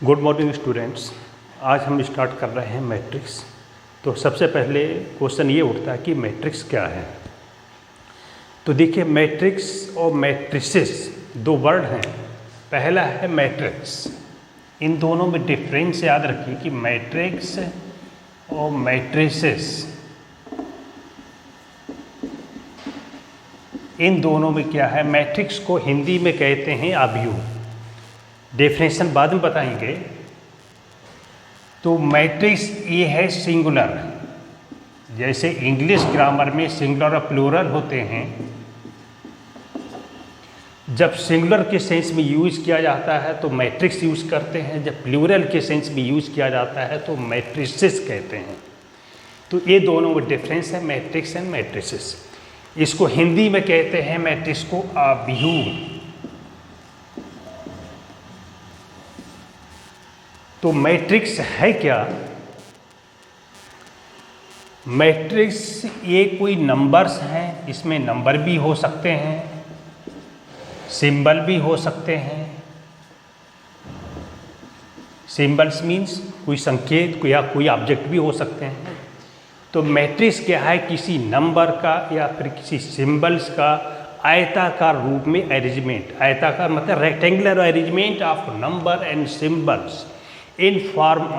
Good morning students. आज हम start कर रहे हैं मैट्रिक्स। तो सबसे पहले क्वेश्चन ये उठता है कि मैट्रिक्स क्या है। तो देखिए, मैट्रिक्स और मैट्रिसेस दो वर्ड हैं। पहला है मैट्रिक्स। इन दोनों में डिफरेंस याद रखिए कि मैट्रिक्स और मैट्रिसेस, इन दोनों में क्या है। मैट्रिक्स को हिंदी में कहते हैं आव्यूह। डेफिनेशन बाद में बताएंगे। तो मैट्रिक्स ये है सिंगुलर। जैसे इंग्लिश ग्रामर में सिंगुलर और प्लूरल होते हैं, जब सिंगुलर के सेंस में यूज किया जाता है तो मैट्रिक्स यूज करते हैं, जब प्लूरल के सेंस में यूज किया जाता है तो मैट्रिसेस कहते हैं। तो ये दोनों में डिफरेंस है, मैट्रिक्स एंड मैट्रिसेस। इसको हिंदी में कहते हैं मैट्रिक्स को आव्यूह। तो मैट्रिक्स है क्या? मैट्रिक्स ये कोई नंबर्स हैं, इसमें नंबर भी हो सकते हैं, सिंबल भी हो सकते हैं। सिंबल्स मीन्स कोई संकेत या कोई ऑब्जेक्ट भी हो सकते हैं। तो मैट्रिक्स क्या है? किसी नंबर का या फिर किसी सिंबल्स का आयताकार रूप में अरेंजमेंट। आयताकार मतलब rectangular arrangement of number and symbols in form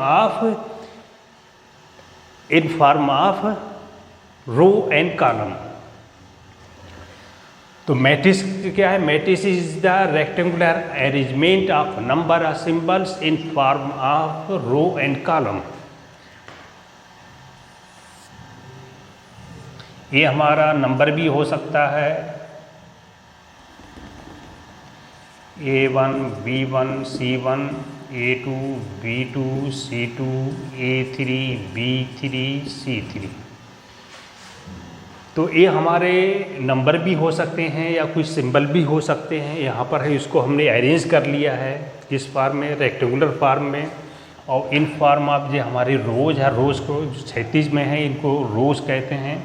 of row and column। तो मैट्रिक्स क्या है? Matrix is the rectangular arrangement of number of symbols in form of row and column. ये हमारा नंबर भी हो सकता है, A1 B1 C1 A2 B2 C2 A3 B3 C3। तो ये हमारे नंबर भी हो सकते हैं या कोई सिंबल भी हो सकते हैं। यहाँ पर है, इसको हमने अरेंज कर लिया है किस फॉर्म में? रेक्टेंगुलर फॉर्म में। और इन फॉर्म ऑफ जो हमारी रोज है, रोज को 36 में है, इनको रोज कहते हैं।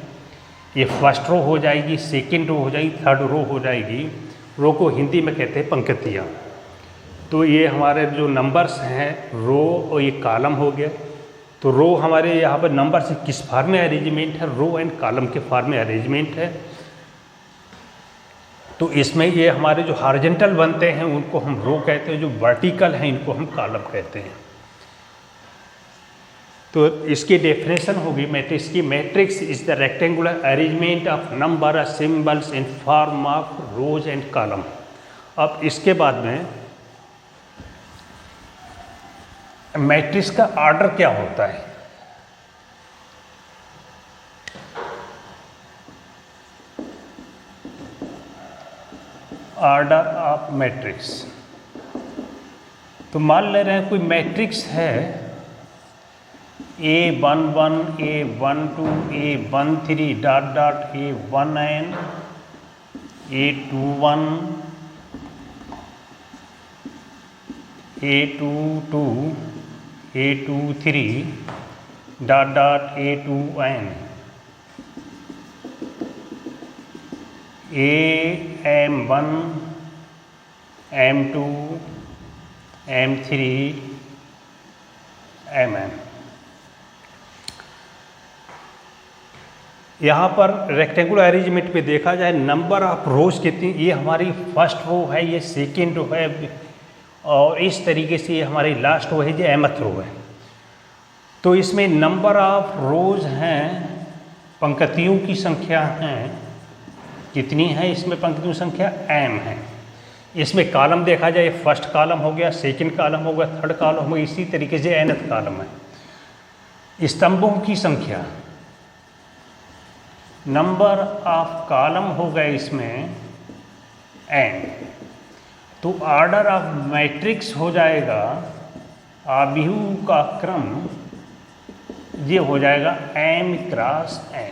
ये फर्स्ट रो हो जाएगी, सेकेंड रो हो जाएगी, थर्ड रो हो जाएगी। रो को हिंदी में कहते हैं पंक्तियाँ। तो ये हमारे जो नंबर्स हैं रो और ये कॉलम हो गया। तो रो हमारे यहाँ पर नंबर से किस फॉर्म में अरेंजमेंट है? रो एंड कॉलम के फॉर्म में अरेंजमेंट है। तो इसमें ये हमारे जो हॉरिजॉन्टल बनते हैं उनको हम रो कहते हैं, जो वर्टिकल हैं इनको हम कॉलम कहते हैं। तो इसकी डेफिनेशन होगी मैट्रिक्स की। Matrix is the rectangular arrangement of number of symbols in form of rose and column. अब इसके बाद में मैट्रिक्स का ऑर्डर क्या होता है? Order of matrix. तो मान ले रहे हैं कोई मैट्रिक्स है A11 A12 A13 dot dot A1n A21 A22 A23 dot dot A2n AM1 M2 M3 Mn। यहाँ पर रेक्टेंगुलर अरेंजमेंट पे देखा जाए नंबर ऑफ रोज कितनी, ये हमारी फर्स्ट रो है, ये सेकेंड रो है, और इस तरीके से ये हमारी लास्ट रो है, जो mth रो है। तो इसमें नंबर ऑफ रोज हैं, पंक्तियों की संख्या हैं, कितनी है इसमें पंक्तियों की संख्या? m है। इसमें कॉलम देखा जाए, फर्स्ट कॉलम हो गया, सेकंड कॉलम हो गया, थर्ड कॉलम हो गया, इसी तरीके से nth कॉलम है। स्तंभों की संख्या, नंबर ऑफ कॉलम हो गए इसमें n। तो ऑर्डर ऑफ मैट्रिक्स हो जाएगा, आव्यूह का क्रम ये हो जाएगा m क्रॉस n।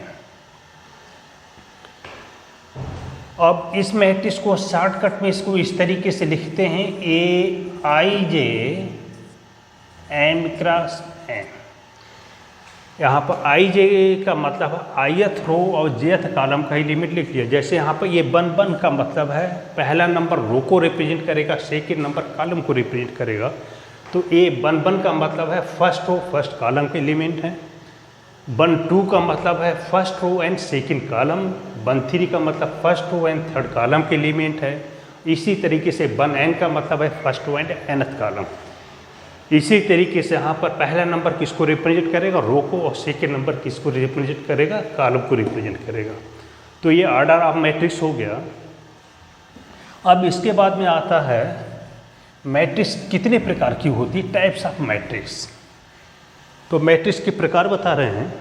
अब इस मैट्रिक्स को शॉर्टकट में इसको इस तरीके से लिखते हैं Aij m क्रॉस n। यहाँ पर Ij का मतलब ith रो और jth कॉलम का ही लिमिट लिख दिया। जैसे यहाँ पर ये 1 का मतलब है पहला नंबर रो को रिप्रेजेंट करेगा, सेकेंड नंबर कॉलम को रिप्रेजेंट करेगा। तो A11 का मतलब है फर्स्ट रो फर्स्ट कॉलम के एलिमेंट हैं, 1-2 का मतलब है first row and second column, 1-3 का मतलब first row and third column के एलिमेंट है। इसी तरीके से 1n का मतलब है first row and nth column. इसी तरीके से यहाँ पर पहला नंबर किसको रिप्रेजेंट करेगा, रो को, और सेकेंड नंबर किसको रिप्रेजेंट करेगा, कॉलम को रिप्रेजेंट करेगा। तो ये ऑर्डर ऑफ मैट्रिक्स हो गया। अब इसके बाद में आता है मैट्रिक्स कितने प्रकार की होती है, टाइप्स ऑफ मैट्रिक्स। तो मैट्रिक्स के प्रकार बता रहे हैं।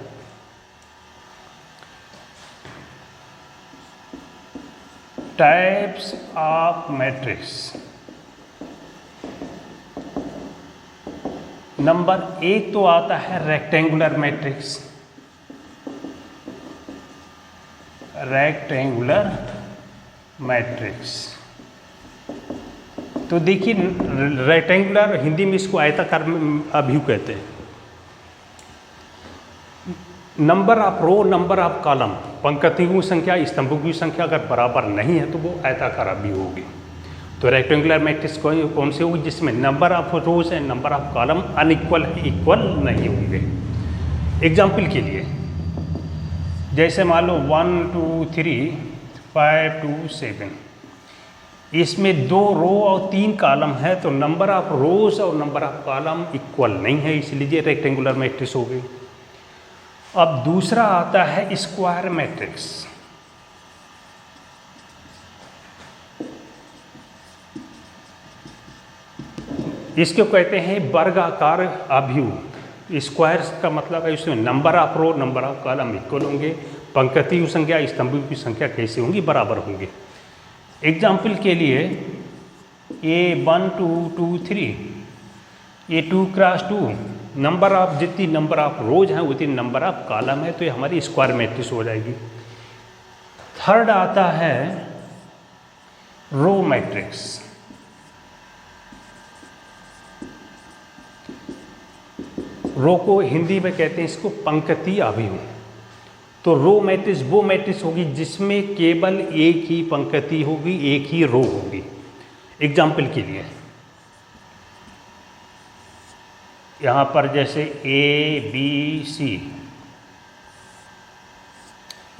टाइप्स ऑफ मैट्रिक्स, नंबर 1 तो आता है रेक्टेंगुलर मैट्रिक्स। रेक्टेंगुलर मैट्रिक्स, तो देखिए रेक्टेंगुलर हिंदी में इसको आयताकार अभिव्यू कहते हैं। Number of row, number of column, पंक्तियों की संख्या, स्तंभों की संख्या अगर बराबर नहीं है तो वो आयताकार अभिव्यू होगी। तो रेक्टेंगुलर मैट्रिक्स कौन से होगी, जिसमें number of rose and number of column unequal है, इक्वल नहीं होंगे। एग्जाम्पल के लिए जैसे मान लो 1 2 3 5 2 7, इसमें 2 रो और 3 कॉलम है, तो नंबर ऑफ रोज और नंबर ऑफ कॉलम इक्वल नहीं है, इसलिए रेक्टेंगुलर मैट्रिक्स हो गई। अब दूसरा आता है स्क्वायर मैट्रिक्स। इसको कहते हैं वर्गाकार अभिव्यू। स्क्वायर का मतलब है इसमें number of row number of column equal होंगे, पंक्तियों की संख्या स्तंभों की संख्या कैसे होंगी, बराबर होंगे। एग्जाम्पल के लिए A1 2 2 3, ये 2 क्रॉस 2, नंबर ऑफ जितनी नंबर ऑफ रोज हैं उतनी नंबर ऑफ कॉलम है, तो ये हमारी स्क्वायर मैट्रिक्स हो जाएगी। थर्ड आता है रो मैट्रिक्स। रो को हिंदी में कहते हैं इसको पंक्ति अभिव्यू। तो रो मैट्रिक्स वो मैट्रिक्स होगी जिसमें केवल एक ही पंक्ति होगी, एक ही रो होगी। एग्जाम्पल के लिए यहाँ पर जैसे A B C,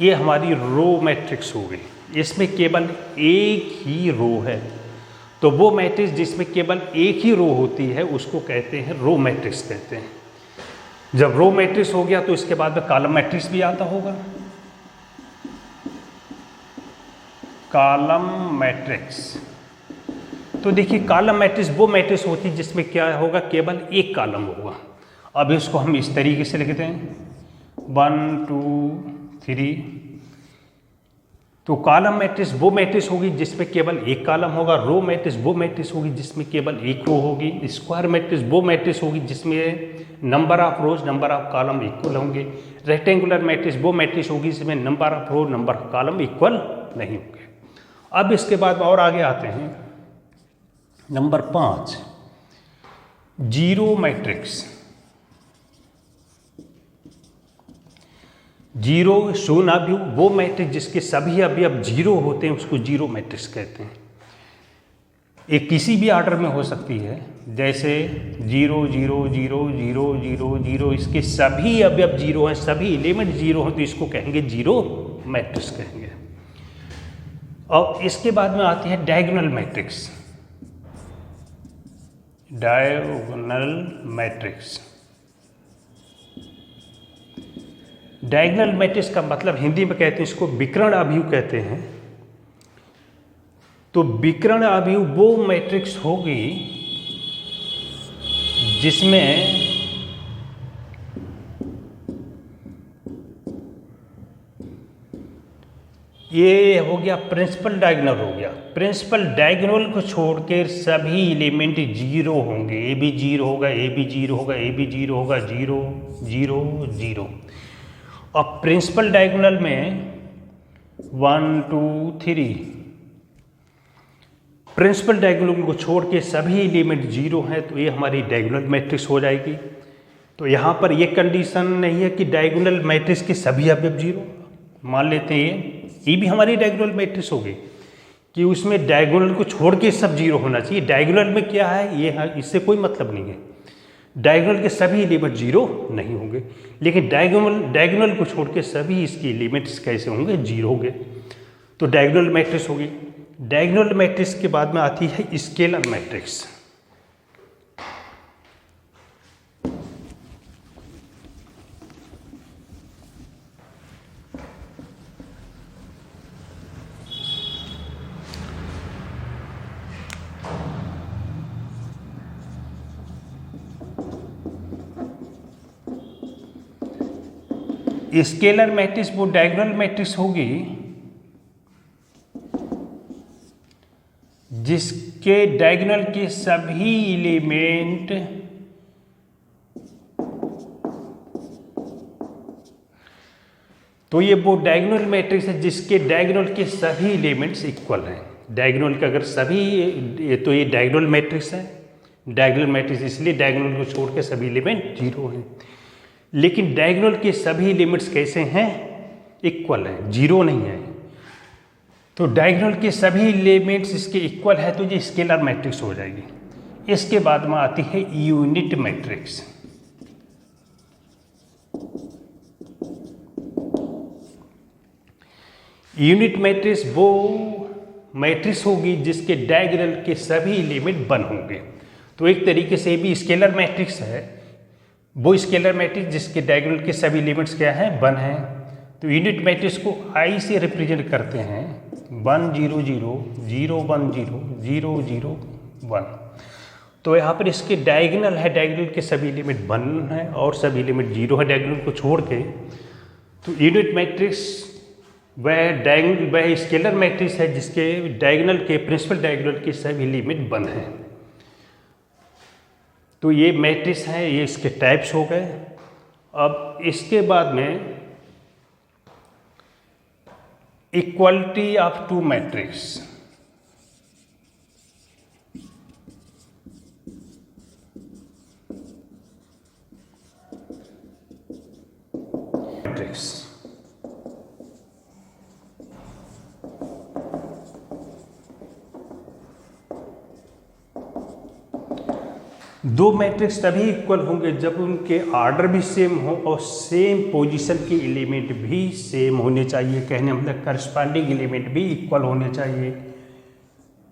ये हमारी रो मैट्रिक्स हो गई, इसमें केवल एक ही रो है। तो वो मैट्रिक्स जिसमें केवल एक ही रो होती है उसको कहते हैं रो मैट्रिक्स कहते हैं। जब रो मैट्रिक्स हो गया तो इसके बाद में कॉलम मैट्रिक्स भी आता होगा। कॉलम मैट्रिक्स, तो देखिए कॉलम मैट्रिक्स वो मैट्रिक्स होती है जिसमें क्या होगा, केवल एक कॉलम होगा। अब इसको हम इस तरीके से लिखते हैं 1 2 3। तो कॉलम मैट्रिक्स वो मैट्रिक्स होगी जिसमें केवल एक कॉलम होगा, रो मैट्रिक्स वो मैट्रिक्स होगी जिसमें केवल एक रो होगी, स्क्वायर मैट्रिक्स वो मैट्रिक्स होगी जिसमें number of rows number of column equal होंगे, रेक्टेंगुलर मैट्रिक्स वो मैट्रिक्स होगी जिसमें number of row number of column equal नहीं होंगे। अब इसके बाद और आगे आते हैं नंबर 5, जीरो मैट्रिक्स। जीरो शून्य अवयव वो मैट्रिक्स जिसके सभी अवयव जीरो होते हैं उसको जीरो मैट्रिक्स कहते हैं। एक किसी भी ऑर्डर में हो सकती है, जैसे 0 0 0 0 0 0, इसके सभी अवयव जीरो हैं, सभी एलिमेंट जीरो हैं, तो इसको कहेंगे जीरो मैट्रिक्स कहेंगे। और इसके बाद में आती है diagonal matrix. Diagonal matrix, diagonal matrix का मतलब हिंदी में कहते हैं इसको विकर्ण अवयव कहते हैं। तो विकर्ण अवयव वो मैट्रिक्स होगी जिसमें ये हो गया प्रिंसिपल डायगोनल हो गया। प्रिंसिपल डायगोनल को छोड़कर सभी एलिमेंट जीरो होंगे। ए भी जीरो होगा, ए भी जीरो होगा, ए भी जीरो होगा, 0 0 0। और प्रिंसिपल डायगोनल में 1 2 3, प्रिंसिपल डायगोनल को छोड़ के सभी एलिमेंट जीरो हैं, तो ये हमारी डायगोनल मैट्रिक्स हो जाएगी। तो यहाँ पर ये कंडीशन नहीं है कि डायगोनल मैट्रिक्स के सभी अवयव जीरो, मान लेते हैं ये भी हमारी डायगोनल मैट्रिक्स होगी, कि उसमें डायगोनल को छोड़ के सब जीरो होना चाहिए। डायगोनल में क्या है, ये है, इससे कोई मतलब नहीं है। डायगोनल के सभी एलिमेंट जीरो नहीं होंगे, लेकिन डायगोनल को छोड़ के सभी इसके एलिमेंट्स कैसे होंगे, जीरो होंगे। तो डायगोनल मैट्रिक्स होगी। डायगोनल मैट्रिक्स के बाद में आती है स्केलर मैट्रिक्स। स्केलर मैट्रिक्स वो डायगोनल मैट्रिक्स होगी जिसके डायगोनल के सभी एलिमेंट तो ये वो डायगोनल मैट्रिक्स है जिसके डायगोनल के सभी एलिमेंट्स इक्वल हैं। डायगोनल के अगर सभी, तो ये डायगोनल मैट्रिक्स है। डायगोनल मैट्रिक्स इसलिए डायगोनल को छोड़ के सभी एलिमेंट जीरो हैं। लेकिन डायगोनल के सभी एलिमेंट्स कैसे हैं, इक्वल हैं, जीरो नहीं है। तो डायगोनल के सभी एलिमेंट्स इसके इक्वल है, तो ये स्केलर मैट्रिक्स हो जाएगी। इसके बाद में आती है यूनिट मैट्रिक्स। यूनिट मैट्रिक्स वो मैट्रिक्स होगी जिसके डायगोनल के सभी एलिमेंट वन होंगे। तो एक तरीके से भी स्केलर मैट्रिक्स है, वो स्केलर मैट्रिक्स जिसके डायगोनल के सभी एलिमेंट्स क्या हैं, वन हैं। तो यूनिट मैट्रिक्स को आई से रिप्रेजेंट करते हैं, 1 0 0 0 1 0 0 0 1। तो यहाँ पर इसके डायगोनल है, डायगोनल के सभी एलिमेंट वन है और सभी एलिमेंट जीरो है डायगोनल को छोड़ के। तो यूनिट मैट्रिक्स वह स्केलर मैट्रिक्स है जिसके डायगोनल के प्रिंसिपल डायगोनल के सभी एलिमेंट वन हैं। तो ये मैट्रिक्स हैं, ये इसके टाइप्स हो गए। अब इसके बाद में equality of two matrix. Matrix दो मैट्रिक्स तभी इक्वल होंगे जब उनके ऑर्डर भी सेम हो और सेम पोजीशन के एलिमेंट भी सेम होने चाहिए। कहने मतलब करस्पॉन्डिंग एलिमेंट भी इक्वल होने चाहिए।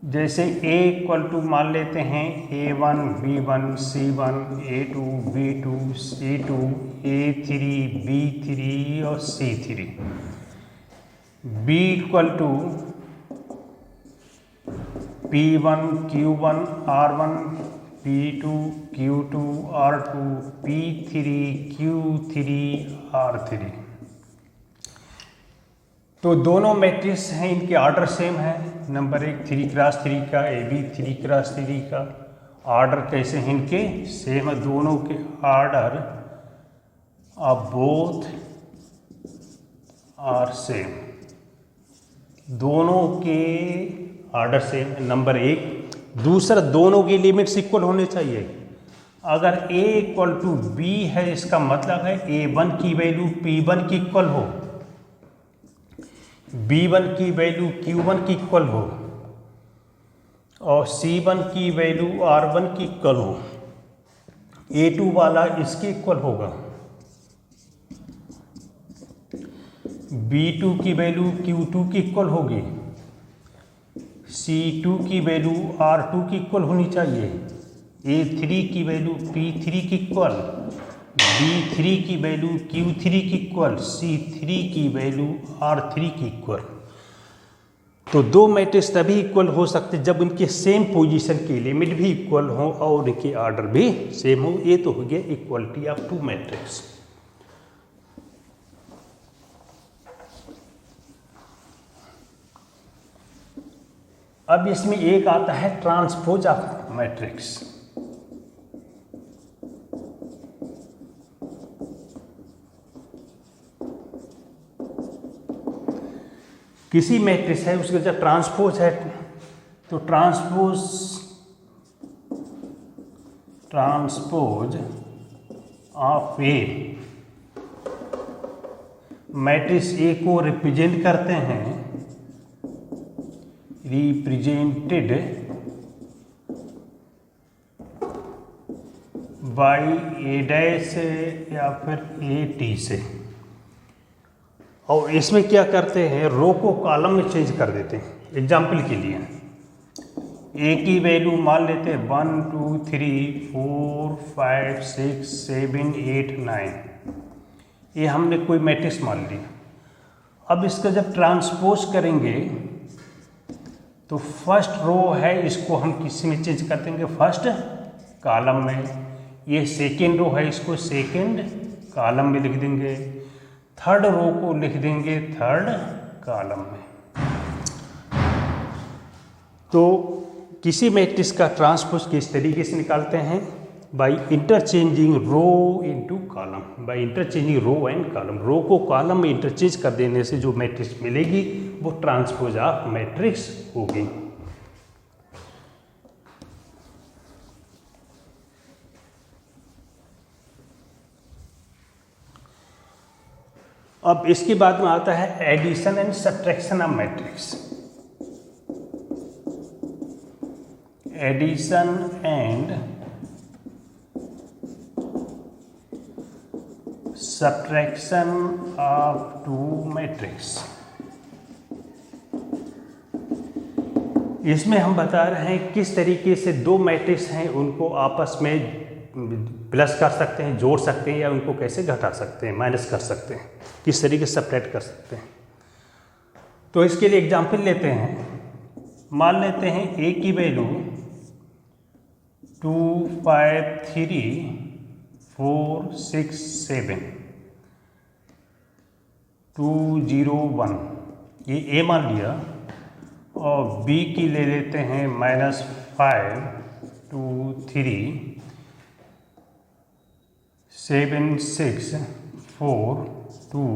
जैसे A इक्वल टू मान लेते हैं A1 B1 C1 A2 B2 C2 A3 B3 और C3। B equal to P1 Q1 R1 P2 Q2 R2 P3 Q3 R3। तो दोनों मैट्रिक्स हैं, इनके ऑर्डर सेम है। नंबर 1 3 क्रॉस 3 का, AB 3 क्रॉस 3 का। ऑर्डर कैसे हैं इनके, सेम है। दोनों के order of both are same, दोनों के ऑर्डर सेम है। नंबर 1। दूसरा, दोनों के लिमिट्स इक्वल होने चाहिए। अगर A इक्वल टू B है, इसका मतलब है A1 की वैल्यू P1 की इक्वल हो, B1 की वैल्यू Q1 की इक्वल हो और C1 की वैल्यू R1 की इक्वल हो। A2 वाला इसके इक्वल होगा, B2 की वैल्यू Q2 की इक्वल होगी, C2 की वैल्यू R2 की इक्वल होनी चाहिए, A3 की वैल्यू P3 की इक्वल, B3 की वैल्यू Q3 की इक्वल, C3 की वैल्यू R3 की इक्वल। तो दो मैट्रिक्स तभी इक्वल हो सकते जब उनके सेम पोजीशन के एलिमेंट भी इक्वल हो और उनके ऑर्डर भी सेम हो। ये तो हो गया इक्वलिटी ऑफ टू मैट्रिक्स। अब इसमें एक आता है ट्रांसपोज ऑफ मैट्रिक्स। किसी मैट्रिक्स है, उसका जब ट्रांसपोज है तो transpose of A, matrix A को रिप्रेजेंट करते हैं, रिप्रेजेंटेड बाई ए डैश या फिर ए टी से। और इसमें क्या करते हैं, रो को कॉलम में चेंज कर देते हैं। एग्जाम्पल के लिए ए की वैल्यू मान लेते हैं 1 2 3 4 5 6 7 8 9, ये हमने कोई मैट्रिक्स मान लिया। अब इसका जब ट्रांसपोज करेंगे तो फर्स्ट रो है, इसको हम किसी में चेंज कर देंगे, फर्स्ट कॉलम में। ये सेकेंड रो है, इसको सेकेंड कॉलम में लिख देंगे। थर्ड रो को लिख देंगे थर्ड कॉलम में। तो किसी मैट्रिक्स का ट्रांसपोज किस तरीके से निकालते हैं, by interchanging row into column, by interchanging row and column. Row को कॉलम में इंटरचेंज कर देने से जो मैट्रिक्स मिलेगी वो ट्रांसपोज ऑफ मैट्रिक्स होगी। अब इसके बाद में आता है addition and subtraction of matrix. Addition and subtraction of two matrix. इसमें हम बता रहे हैं किस तरीके से दो मैट्रिक्स हैं उनको आपस में प्लस कर सकते हैं, जोड़ सकते हैं, या उनको कैसे घटा सकते हैं, माइनस कर सकते हैं, किस तरीके से सब्ट्रैक्ट कर सकते हैं। तो इसके लिए एग्जाम्पल लेते हैं। मान लेते हैं ए की वैल्यू 2 5 3 4 6 7 2 0 1, ये ए मान लिया। और बी की ले लेते हैं -5 2 3 7 6 4 2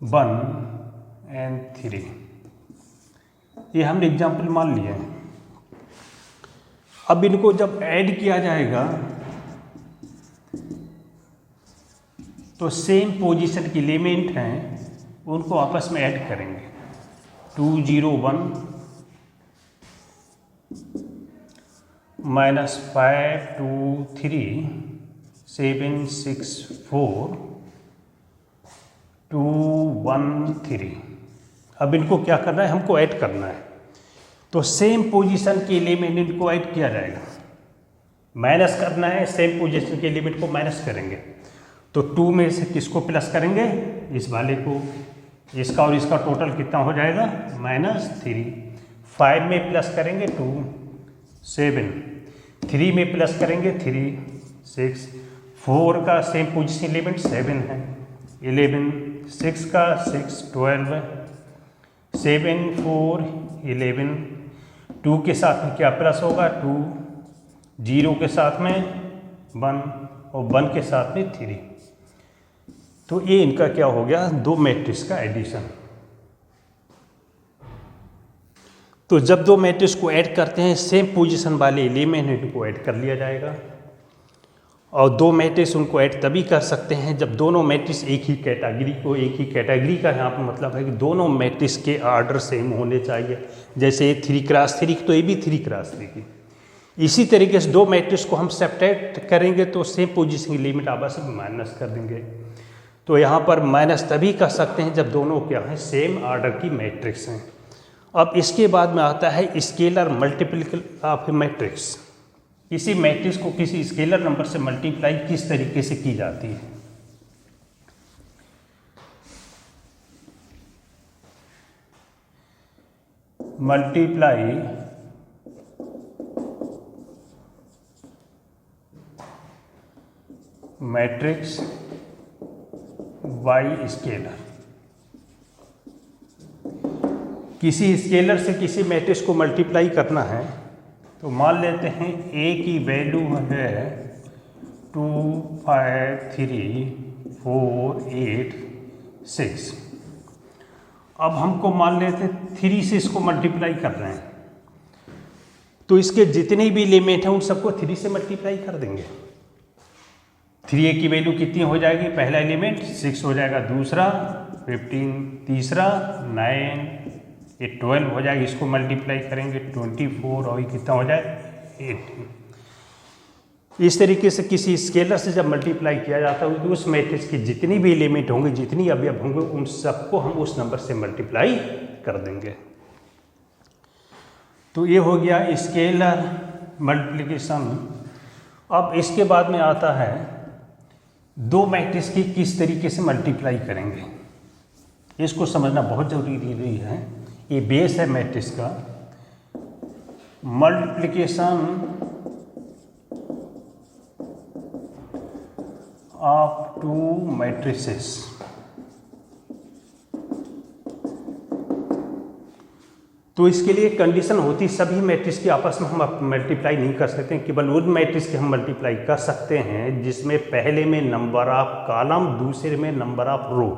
1 एंड 3, ये हमने एग्जाम्पल मान लिए हैं। अब इनको जब ऐड किया जाएगा तो सेम पोजीशन के एलिमेंट हैं उनको आपस में ऐड करेंगे। 2 0 1 -5 2 3 7 6 4 2 1 3। अब इनको क्या करना है, हमको ऐड करना है। तो सेम पोजीशन के एलिमेंट इनको ऐड किया जाएगा। माइनस करना है, सेम पोजीशन के एलिमेंट को माइनस करेंगे। तो 2 में से किसको प्लस करेंगे, इस वाले को। इसका और इसका टोटल कितना हो जाएगा, -3। 5 में प्लस करेंगे 2 7, 3 में प्लस करेंगे 3 6, 4 का सेम पोजीशन एलिमेंट 7 है 11, 6 का 6 12, 7 4 11, 2 के साथ में क्या प्लस होगा 2, 0 के साथ में 1 और 1 के साथ में 3। तो ये इनका क्या हो गया, दो मैट्रिक्स का एडिशन। तो जब दो मैट्रिक्स को ऐड करते हैं सेम पोजीशन वाले एलिमेंट को ऐड कर लिया जाएगा। और दो मैट्रिक्स उनको ऐड तभी कर सकते हैं जब दोनों मैट्रिक्स एक ही कैटेगरी का यहाँ पर मतलब है कि दोनों मैट्रिक्स के ऑर्डर सेम होने चाहिए। जैसे 3 क्रॉस 3 तो ये भी 3 क्रॉस 3 की। इसी तरीके से दो मैट्रिक्स को हम सब्ट्रैक्ट करेंगे तो सेम पोजीशन एलिमेंट आपस में माइनस कर देंगे। तो यहाँ पर माइनस तभी कर सकते हैं जब दोनों क्या हैं, सेम ऑर्डर की मैट्रिक्स हैं। अब इसके बाद में आता है स्केलर मल्टीप्लिकेशन ऑफ मैट्रिक्स। किसी मैट्रिक्स को किसी स्केलर नंबर से मल्टीप्लाई किस तरीके से की जाती है। Multiply matrix by scalar. किसी स्केलर से किसी मैट्रिक्स को मल्टीप्लाई करना है तो मान लेते हैं ए की वैल्यू है 2 5 3 4 8 6। अब हमको मान लेते हैं 3 से इसको मल्टीप्लाई कर रहे हैं तो इसके जितने भी एलिमेंट हैं उन सबको 3 से मल्टीप्लाई कर देंगे। 3a की वैल्यू कितनी हो जाएगी, पहला एलिमेंट 6 हो जाएगा, दूसरा 15, तीसरा 9, ये 12 हो जाएगा, इसको मल्टीप्लाई करेंगे 24 और ये कितना हो जाए 18। इस तरीके से किसी स्केलर से जब मल्टीप्लाई किया जाता है तो उस मैट्रिक्स की जितनी भी एलिमेंट होंगे, जितनी अवयव होंगे, उन सबको हम उस नंबर से मल्टीप्लाई कर देंगे। तो ये हो गया स्केलर मल्टीप्लिकेशन। अब इसके बाद में आता है दो मैट्रिक्स की किस तरीके से मल्टीप्लाई करेंगे। इसको समझना बहुत जरूरी है। ये बेस है मैट्रिक्स का। Multiplication of to matrices. तो इसके लिए कंडीशन होती, सभी मैट्रिक्स की आपस में हम मल्टीप्लाई नहीं कर सकते, केवल उन मैट्रिक्स के हम मल्टीप्लाई कर सकते हैं जिसमें पहले में नंबर ऑफ कॉलम, दूसरे में नंबर ऑफ रो।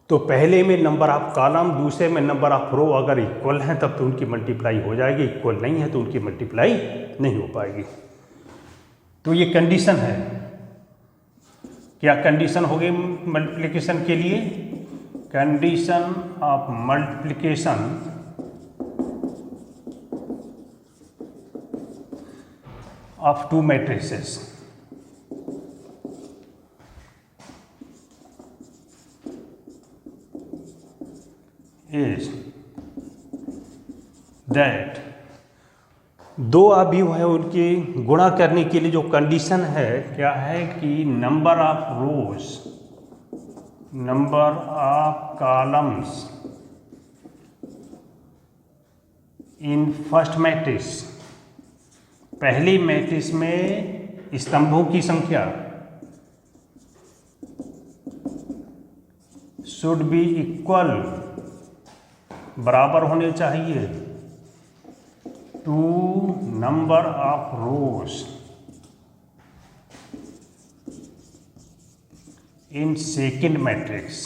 तो पहले में नंबर ऑफ कॉलम, दूसरे में नंबर ऑफ रो अगर इक्वल हैं तब तो उनकी मल्टीप्लाई हो जाएगी, इक्वल नहीं है तो उनकी मल्टीप्लाई नहीं हो पाएगी। तो ये कंडीशन है। क्या कंडीशन हो गई मल्टीप्लिकेशन के लिए? Condition of multiplication of to matrices is that दो अवयव है, उनकी गुणा करने के लिए जो कंडीशन है क्या है कि number of rows, number of columns in first matrix, पहली मैट्रिक्स में स्तंभों की संख्या शुड बी इक्वल, बराबर होने चाहिए, two number of rows in second matrix.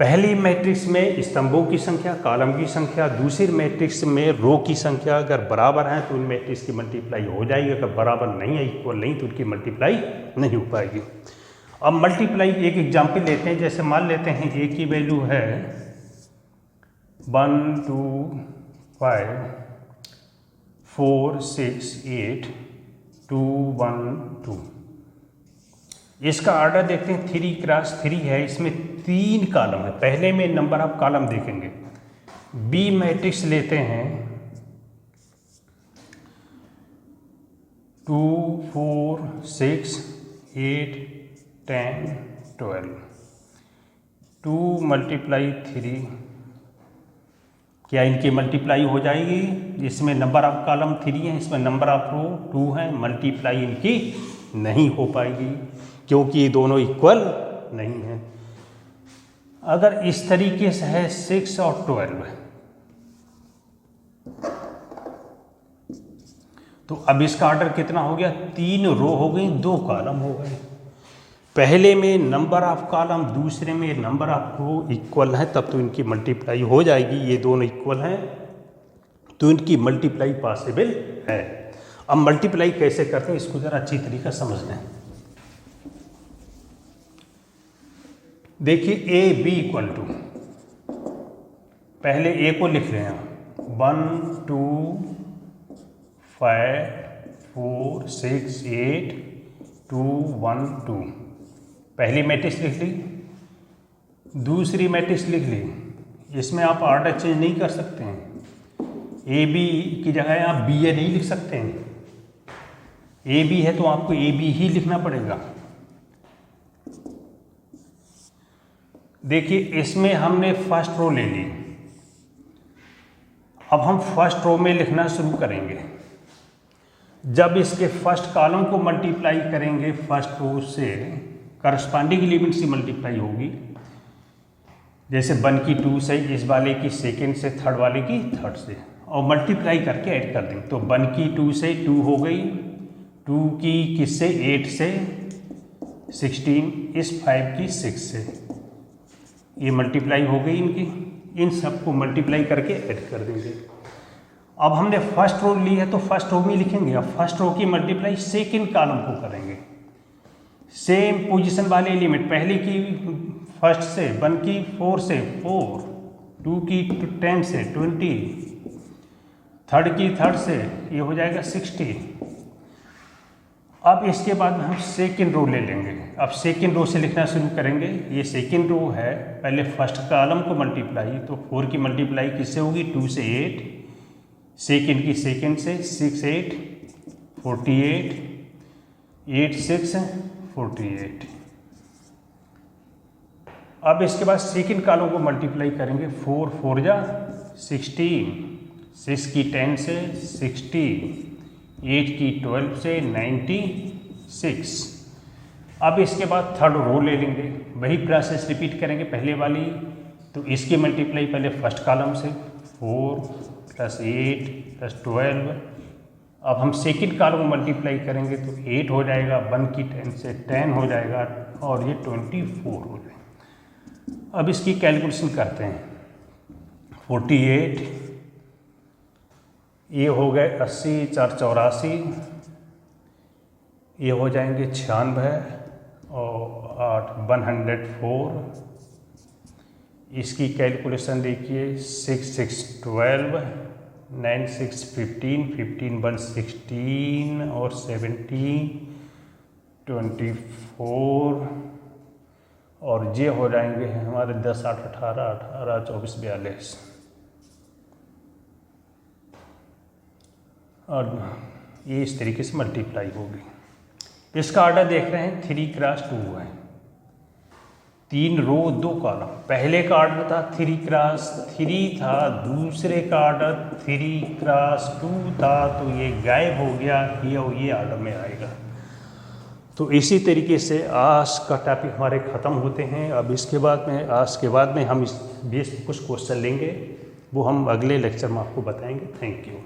पहली मैट्रिक्स में स्तंभों की संख्या, कॉलम की संख्या, दूसरी मैट्रिक्स में रो की संख्या अगर बराबर है तो उन मैट्रिक्स की मल्टीप्लाई हो जाएगी, अगर बराबर नहीं है, इक्वल नहीं, तो उनकी मल्टीप्लाई नहीं हो पाएगी। अब मल्टीप्लाई एक एग्जाम्पल लेते हैं। जैसे मान लेते हैं ए की वैल्यू है 1 2 5 4 6 8 2 1 2। इसका ऑर्डर देखते हैं 3 क्रॉस 3 है। इसमें 3 कॉलम है। पहले में नंबर ऑफ कॉलम देखेंगे। बी मैट्रिक्स लेते हैं 2 4 6 8 10 12। 2 × 3, क्या इनकी मल्टीप्लाई हो जाएगी? इसमें नंबर ऑफ कॉलम 3 है, इसमें नंबर ऑफ रो 2 है, मल्टीप्लाई इनकी नहीं हो पाएगी क्योंकि ये दोनों इक्वल नहीं है। अगर इस तरीके से है 6 और 12, तो अब इसका ऑर्डर कितना हो गया? 3 रो हो गई, 2 कॉलम हो गए। पहले में नंबर ऑफ कॉलम, दूसरे में नंबर ऑफ रो इक्वल है, तब तो इनकी मल्टीप्लाई हो जाएगी। ये दोनों इक्वल हैं तो इनकी मल्टीप्लाई पॉसिबल है। अब मल्टीप्लाई कैसे करते हैं इसको ज़रा अच्छी तरीका समझ लें। देखिए ए बी इक्वल टू, पहले ए को लिख रहे हैं 1 2 5 4 6 8 2 1 2। पहली मैट्रिक्स लिख ली, दूसरी मैट्रिक्स लिख ली। इसमें आप ऑर्डर चेंज नहीं कर सकते हैं। ए बी की जगह आप बी ए नहीं लिख सकते हैं। ए बी है तो आपको ए बी ही लिखना पड़ेगा। देखिए इसमें हमने फर्स्ट रो ले ली। अब हम फर्स्ट रो में लिखना शुरू करेंगे। जब इसके फर्स्ट कॉलम को मल्टीप्लाई करेंगे फर्स्ट रो से, करस्पॉन्डिंग एलिमेंट से मल्टीप्लाई होगी। जैसे 1 की 2 से, इस वाले की सेकेंड से, थर्ड वाले की थर्ड से, और मल्टीप्लाई करके ऐड कर देंगे। तो 1 की 2 से 2 हो गई, 2 की किससे 8 से 16, इस 5 की 6 से, ये मल्टीप्लाई हो गई इनकी। इन सबको मल्टीप्लाई करके ऐड कर देंगे। अब हमने फर्स्ट रो ली है तो फर्स्ट रो में लिखेंगे। अब फर्स्ट रो की मल्टीप्लाई सेकेंड कॉलम को करेंगे। सेम पोजीशन वाले एलिमेंट, पहले की फर्स्ट से, 1 की 4 से 4, 2 की 10 से 20, थर्ड की थर्ड से ये हो जाएगा 60। अब इसके बाद हम सेकेंड रो ले लेंगे। अब सेकेंड रो से लिखना शुरू करेंगे। ये सेकेंड रो है, पहले फर्स्ट कॉलम को मल्टीप्लाई, तो 4 की मल्टीप्लाई किससे होगी, 2 से 8, सेकेंड की सेकेंड से 6 8 48, 8 6 48। अब इसके बाद सेकेंड कॉलम को मल्टीप्लाई करेंगे, 4 4 जा 16, 6 की 10 से 60, 8 की 12 से 96। अब इसके बाद थर्ड रो ले लेंगे, वही प्रोसेस रिपीट करेंगे पहले वाली। तो इसकी मल्टीप्लाई पहले फर्स्ट कॉलम से 4 + 8 + 12। अब हम सेकेंड कॉलम मल्टीप्लाई करेंगे तो 8 हो जाएगा, 1 की 10 से 10 हो जाएगा और ये 24 हो जाएगा। अब इसकी कैलकुलेशन करते हैं। 48, ये हो गए 80 4 84, ये हो जाएंगे 96 और 8 104। इसकी कैलकुलेशन देखिए, 6 6 12, 9 6 15, 15 1 16 और 17 24 और ये हो जाएंगे हमारे 10 8 18 18 24 42। और ये इस तरीके से मल्टीप्लाई होगी। इसका ऑर्डर देख रहे हैं 3 क्रॉस 2 है, 3 रो 2 कॉलम। पहले का ऑर्डर था 3 क्रॉस 3 था, दूसरे का ऑर्डर 3 क्रॉस 2 था, तो ये गायब हो गया, ये ऑर्डर में आएगा। तो इसी तरीके से आज का टॉपिक हमारे ख़त्म होते हैं। अब इसके बाद में, आज के बाद में हम इस बेस पर कुछ क्वेश्चन लेंगे, वो हम अगले लेक्चर में आपको बताएंगे। Thank you.